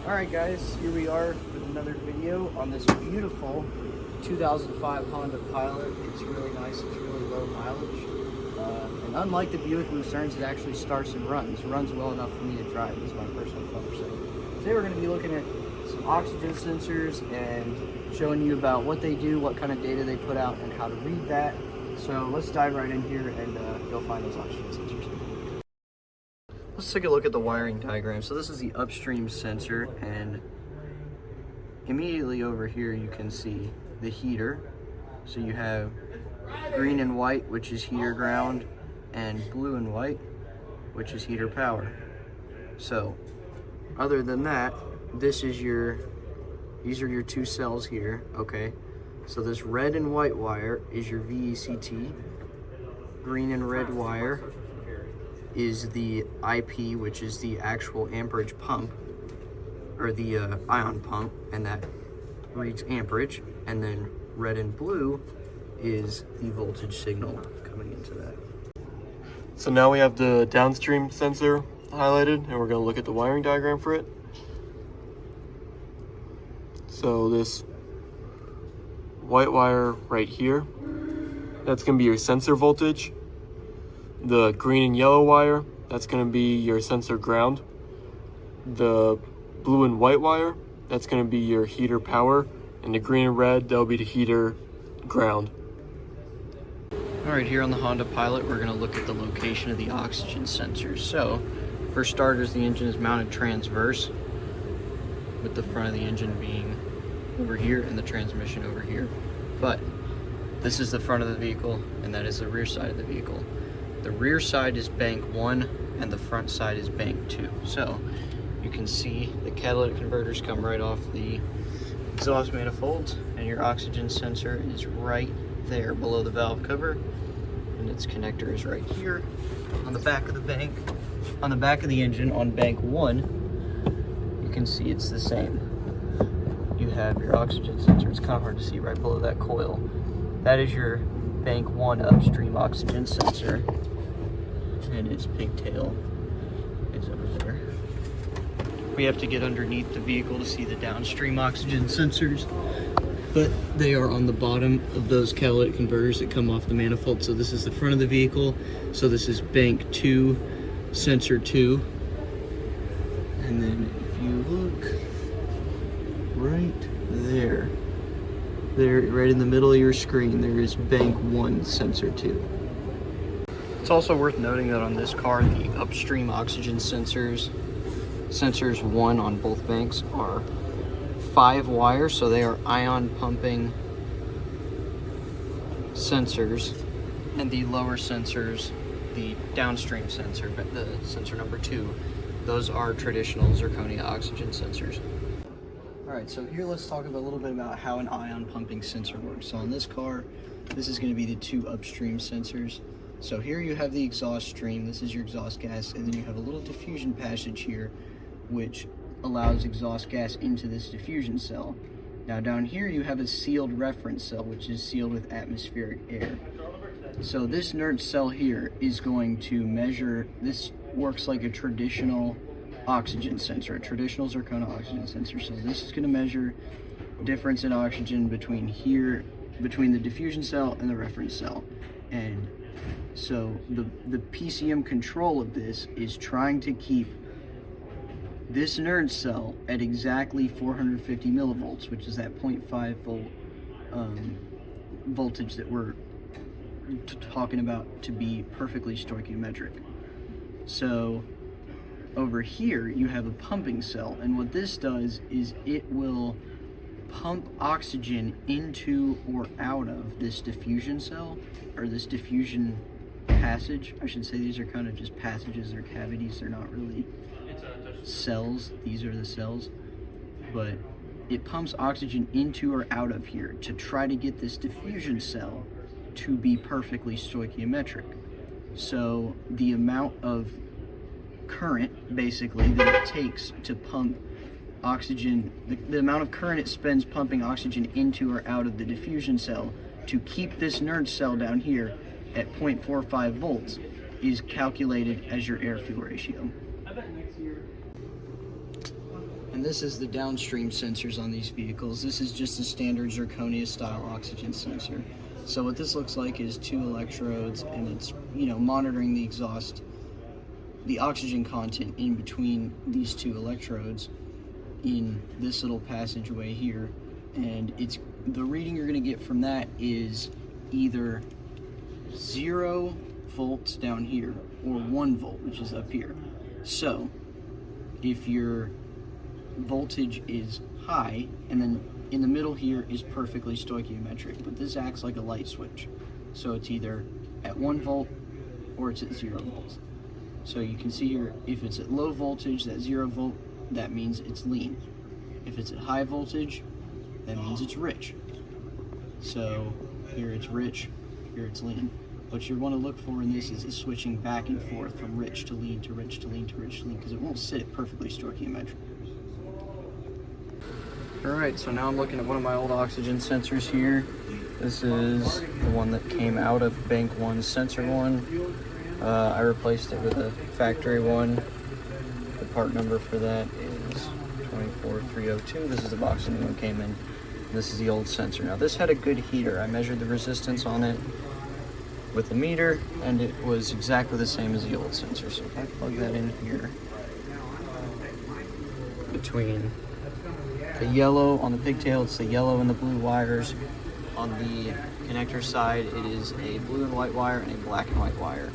Alright guys, here we are with another video on this beautiful 2005 Honda Pilot. It's really nice, it's really low mileage. And unlike the Buick Lucernes, it actually starts and runs well enough for me to drive. This is my personal color. So today we're going to be looking at some oxygen sensors and showing you about what they do, what kind of data they put out, and how to read that. So let's dive right in here and go find those oxygen sensors. Let's take a look at the wiring diagram. So this is the upstream sensor, and immediately over here you can see the heater. So you have green and white, which is heater ground, and blue and white, which is heater power. So other than that, these are your two cells here, okay? So this red and white wire is your VECT, green and red wire is the IP, which is the actual amperage pump, or the ion pump, and that reads amperage. And then red and blue is the voltage signal coming into that. So now we have the downstream sensor highlighted, and we're going to look at the wiring diagram for it. So this white wire right here, that's going to be your sensor voltage. The green and yellow wire, that's going to be your sensor ground. The blue and white wire, that's going to be your heater power. And the green and red, that'll be the heater ground. All right, here on the Honda Pilot, we're going to look at the location of the oxygen sensors. So, for starters, the engine is mounted transverse, with the front of the engine being over here and the transmission over here. But this is the front of the vehicle, and that is the rear side of the vehicle. The rear side is bank 1, and the front side is bank 2. So, you can see the catalytic converters come right off the exhaust manifolds, and your oxygen sensor is right there below the valve cover, and its connector is right here on the back of the bank. On the back of the engine on bank 1, you can see it's the same. You have your oxygen sensor. It's kind of hard to see right below that coil. That is your bank 1 upstream oxygen sensor, and its pigtail is over there. We have to get underneath the vehicle to see the downstream oxygen sensors, but they are on the bottom of those catalytic converters that come off the manifold. So this is the front of the vehicle. So this is bank 2, sensor 2. And then if you look right there, right in the middle of your screen, there is bank 1, sensor 2. It's also worth noting that on this car, the upstream oxygen sensors 1 on both banks are 5 wires, so they are ion pumping sensors, and the lower sensors, the downstream sensor, but the sensor number 2, those are traditional zirconia oxygen sensors. Alright, so here let's talk a little bit about how an ion pumping sensor works. So on this car, this is going to be the 2 upstream sensors. So here you have the exhaust stream, this is your exhaust gas, and then you have a little diffusion passage here, which allows exhaust gas into this diffusion cell. Now down here you have a sealed reference cell, which is sealed with atmospheric air. So this nerd cell here is going to measure, this works like a traditional oxygen sensor, a traditional zirconia oxygen sensor. So this is going to measure difference in oxygen between the diffusion cell and the reference cell. And so the PCM control of this is trying to keep this nerd cell at exactly 450 millivolts, which is that 0.5 volt voltage that we're talking about to be perfectly stoichiometric. So over here you have a pumping cell, and what this does is it will pump oxygen into or out of this diffusion cell, or this diffusion passage. I should say these are kind of just passages or cavities. They're not really cells. These are the cells. But it pumps oxygen into or out of here to try to get this diffusion cell to be perfectly stoichiometric. So the amount of current, basically, that it takes to pump oxygen, the amount of current it spends pumping oxygen into or out of the diffusion cell to keep this nerd cell down here at 0.45 volts is calculated as your air-fuel ratio. And this is the downstream sensors on these vehicles. This is just a standard zirconia style oxygen sensor. So what this looks like is two electrodes, and it's, monitoring the exhaust, the oxygen content in between these two electrodes in this little passageway here. And the reading you're going to get from that is either 0 volts down here or 1 volt, which is up here. So if your voltage is high, and then in the middle here is perfectly stoichiometric, but this acts like a light switch. So it's either at 1 volt or it's at 0 volts. So you can see here, if it's at low voltage, that 0 volt, that means it's lean. If it's at high voltage, that means it's rich. So here it's rich, here it's lean. What you want to look for in this is the switching back and forth from rich to lean to rich to lean to rich to lean, because it won't sit perfectly stoichiometric. Alright, so now I'm looking at one of my old oxygen sensors here. This is the one that came out of Bank 1 Sensor 1. I replaced it with a factory one. The part number for that is 24002. This is the box the new one came in. This is the old sensor. Now this had a good heater. I measured the resistance on it with the meter, and it was exactly the same as the old sensor. So if I plug that in here, between the yellow on the pigtail, it's the yellow and the blue wires. On the connector side, it is a blue and white wire and a black and white wire.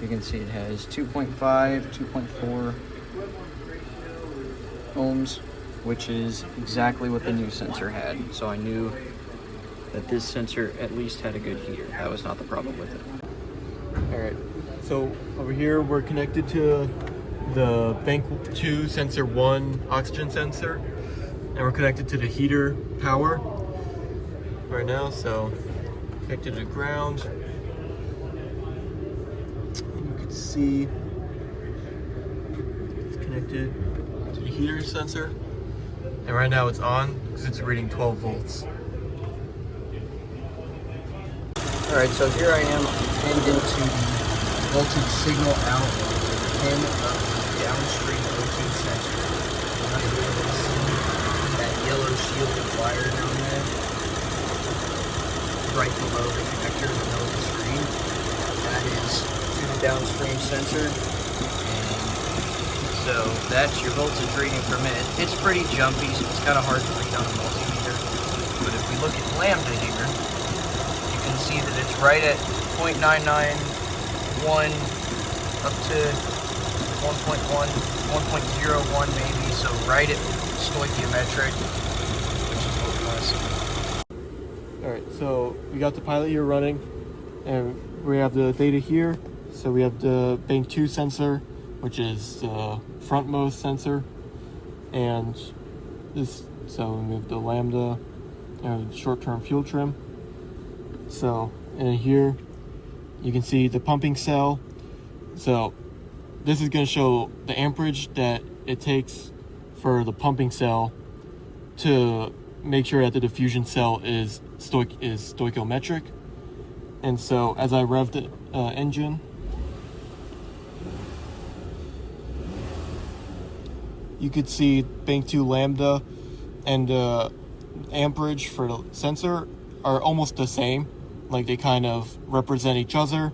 You can see it has 2.5, 2.4 ohms, which is exactly what the new sensor had. So I knew that this sensor at least had a good heater. That was not the problem with it. All right, so over here we're connected to the Bank 2 Sensor 1 oxygen sensor, and we're connected to the heater power right now, so connected to ground. You can see it's connected to the heater sensor, and right now it's on because it's reading 12 volts. Alright, so here I am pinned into the voltage signal out pin of the downstream O2 sensor. Now you can see that yellow shielded wire down there, right below the connector in the middle of the screen. That is to the downstream sensor. And so that's your voltage reading per minute. It's pretty jumpy, so it's kind of hard to read on a multimeter. But if we look at lambda here, you can see that it's right at 0.991 up to 1.1, 1.01 maybe, so right at stoichiometric, which is what we want to see. All right, so we got the pilot here running, and we have the data here. So we have the Bank 2 sensor, which is the frontmost sensor, and this. So we have the lambda and short-term fuel trim. So, and here you can see the pumping cell. So this is going to show the amperage that it takes for the pumping cell to make sure that the diffusion cell is stoichiometric. And so as I rev the engine, you could see Bank 2 lambda and amperage for the sensor are almost the same. Like they kind of represent each other.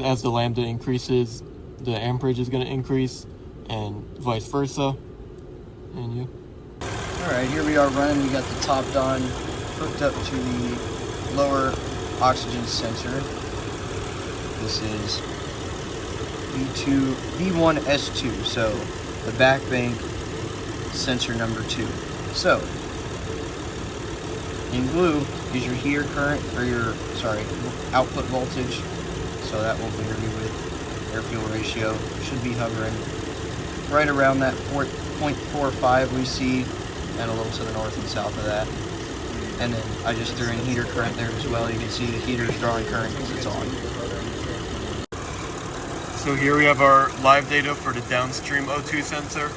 As the lambda increases, the amperage is going to increase, and vice versa. And you. Alright, here we are running. We got the top on, hooked up to the lower oxygen sensor. This is V1S2, so the back bank sensor number 2. So in blue is your heater current, or your, output voltage. So that will vary with air-fuel ratio. Should be hovering right around that 0.45 we see, and a little to the north and south of that. And then I just threw in heater current there as well. You can see the heater is drawing current because it's on. So here we have our live data for the downstream O2 sensor.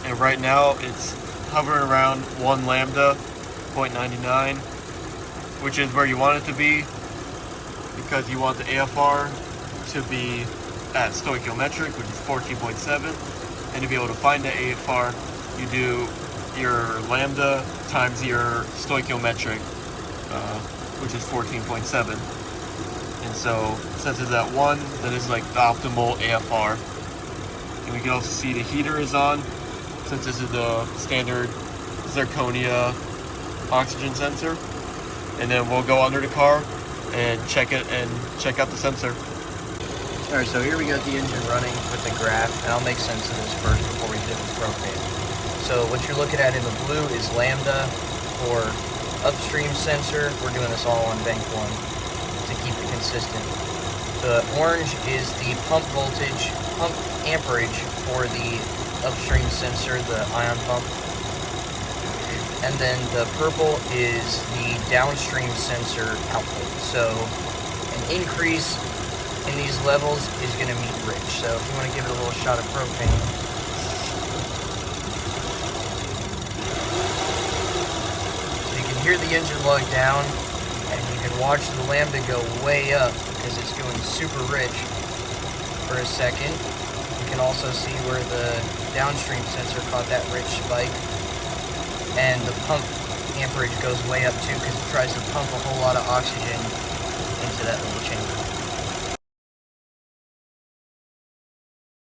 And right now it's hovering around 1 lambda, 0.99, which is where you want it to be, because you want the AFR to be at stoichiometric, which is 14.7. And to be able to find the AFR, you do your lambda times your stoichiometric, which is 14.7. And so since it's at 1, that is like the optimal AFR. And we can also see the heater is on, since this is the standard zirconia oxygen sensor. And then we'll go under the car and check it and check out the sensor. Alright, so here we got the engine running with the graph, and I'll make sense of this first before we dip the propane. So what you're looking at in the blue is lambda for upstream sensor. We're doing this all on bank 1 to keep it consistent. The orange is the pump voltage, pump amperage for the upstream sensor, the ion pump. And then the purple is the downstream sensor output. So an increase in these levels is going to meet rich. So if you want to give it a little shot of propane. So you can hear the engine lug down, and you can watch the lambda go way up because it's going super rich for a second. You can also see where the downstream sensor caught that rich spike. And the pump amperage goes way up too because it tries to pump a whole lot of oxygen into that little chamber.